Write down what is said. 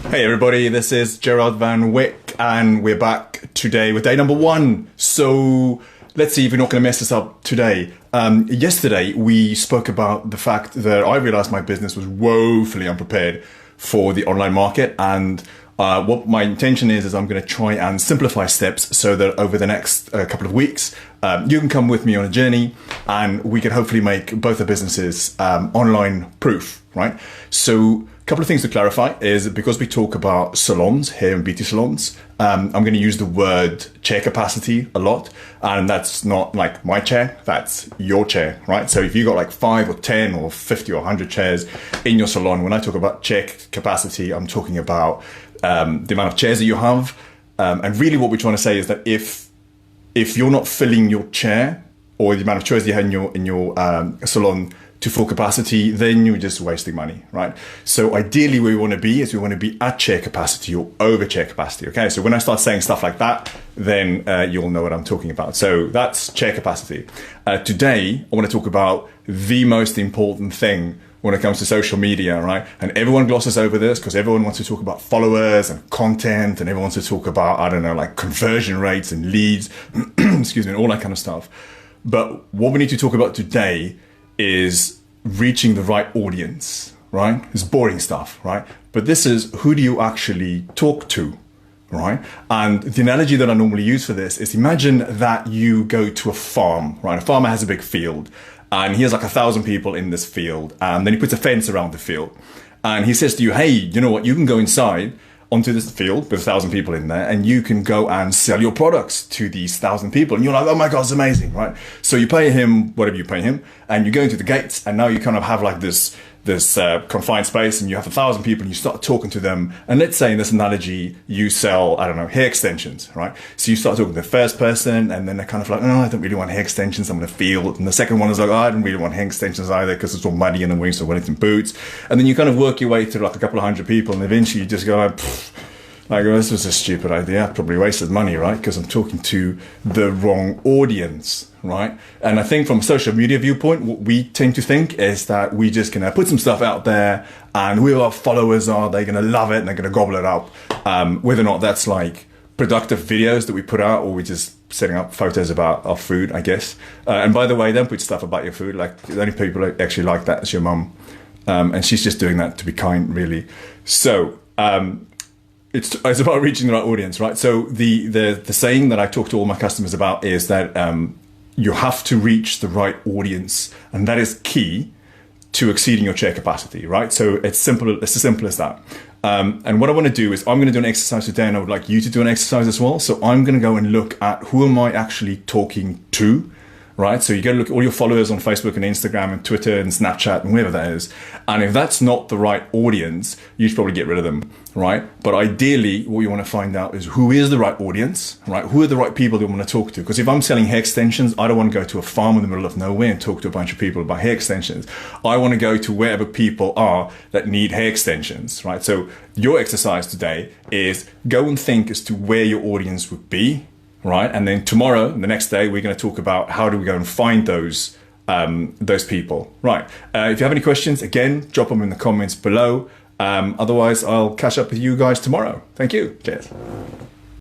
Hey everybody, this is Gerard Van Wyck and we're back today with day number 1. So let's see if we're not going to mess this up today. Yesterday we spoke about the fact that I realized my business was woefully unprepared for the online market, and what my intention is I'm going to try and simplify steps so that over the next couple of weeks you can come with me on a journey and we can hopefully make both the businesses online proof, right? So a couple of things to clarify is, because we talk about salons, hair and beauty salons, I'm going to use the word chair capacity a lot, and that's not like my chair, that's your chair, right? So if you got like 5 or 10 or 50 or 100 chairs in your salon, when I talk about chair capacity, I'm talking about the amount of chairs that you have, and really what we're trying to say is that if you're not filling your chair or the amount of chairs you have in your salon to full capacity, then you're just wasting money, right? So ideally where we want to be is we want to be at chair capacity or over chair capacity, okay? So when I start saying stuff like that, then you'll know what I'm talking about. So that's chair capacity. Today, I want to talk about the most important thing when it comes to social media, right? And everyone glosses over this because everyone wants to talk about followers and content, and everyone wants to talk about, I don't know, like conversion rates and leads, excuse me, and all that kind of stuff. But what we need to talk about today is reaching the right audience, right? It's boring stuff, right? But this is, who do you actually talk to, right? And the analogy that I normally use for this is, imagine that you go to a farm, right? A farmer has a big field and he has like 1,000 people in this field, and then he puts a fence around the field and he says to you, hey, you know what? You can go inside onto this field with 1,000 people in there and you can go and sell your products to these 1,000 people. And you're like, oh my God, it's amazing, right? So you pay him whatever you pay him and you go into the gates, and now you kind of have like this confined space, and you have 1,000 people and you start talking to them. And let's say in this analogy, you sell, I don't know, hair extensions, right? So you start talking to the first person and then they're kind of like, oh, I don't really want hair extensions, I'm in a field. And the second one is like, oh, I don't really want hair extensions either because it's all muddy and I'm wearing some Wellington boots. And then you kind of work your way through like a couple of 100 people, and eventually you just go like, oh, this was a stupid idea. I probably wasted money, right? Because I'm talking to the wrong audience, right? And I think from a social media viewpoint, what we tend to think is that we just gonna put some stuff out there, and whoever our followers are, they're gonna love it and they're gonna gobble it up. Whether or not that's like productive videos that we put out, or we're just setting up photos about our food, I guess. And by the way, don't put stuff about your food. Like, the only people that actually like that is your mum. And she's just doing that to be kind, really. So, it's about reaching the right audience, right? So the saying that I talk to all my customers about is that you have to reach the right audience, and that is key to exceeding your chair capacity, right? So it's simple. It's as simple as that. And what I want to do is, I'm going to do an exercise today, and I would like you to do an exercise as well. So I'm going to go and look at, who am I actually talking to? Right? So you got to look at all your followers on Facebook and Instagram and Twitter and Snapchat and wherever that is. And if that's not the right audience, you should probably get rid of them, right? But ideally, what you want to find out is, who is the right audience, right? Who are the right people that you want to talk to? Because if I'm selling hair extensions, I don't want to go to a farm in the middle of nowhere and talk to a bunch of people about hair extensions. I want to go to wherever people are that need hair extensions, right? So your exercise today is, go and think as to where your audience would be, right? And then tomorrow, the next day, we're going to talk about how do we go and find those people, right? If you have any questions, again, drop them in the comments below. Otherwise, I'll catch up with you guys tomorrow. Thank you. Cheers.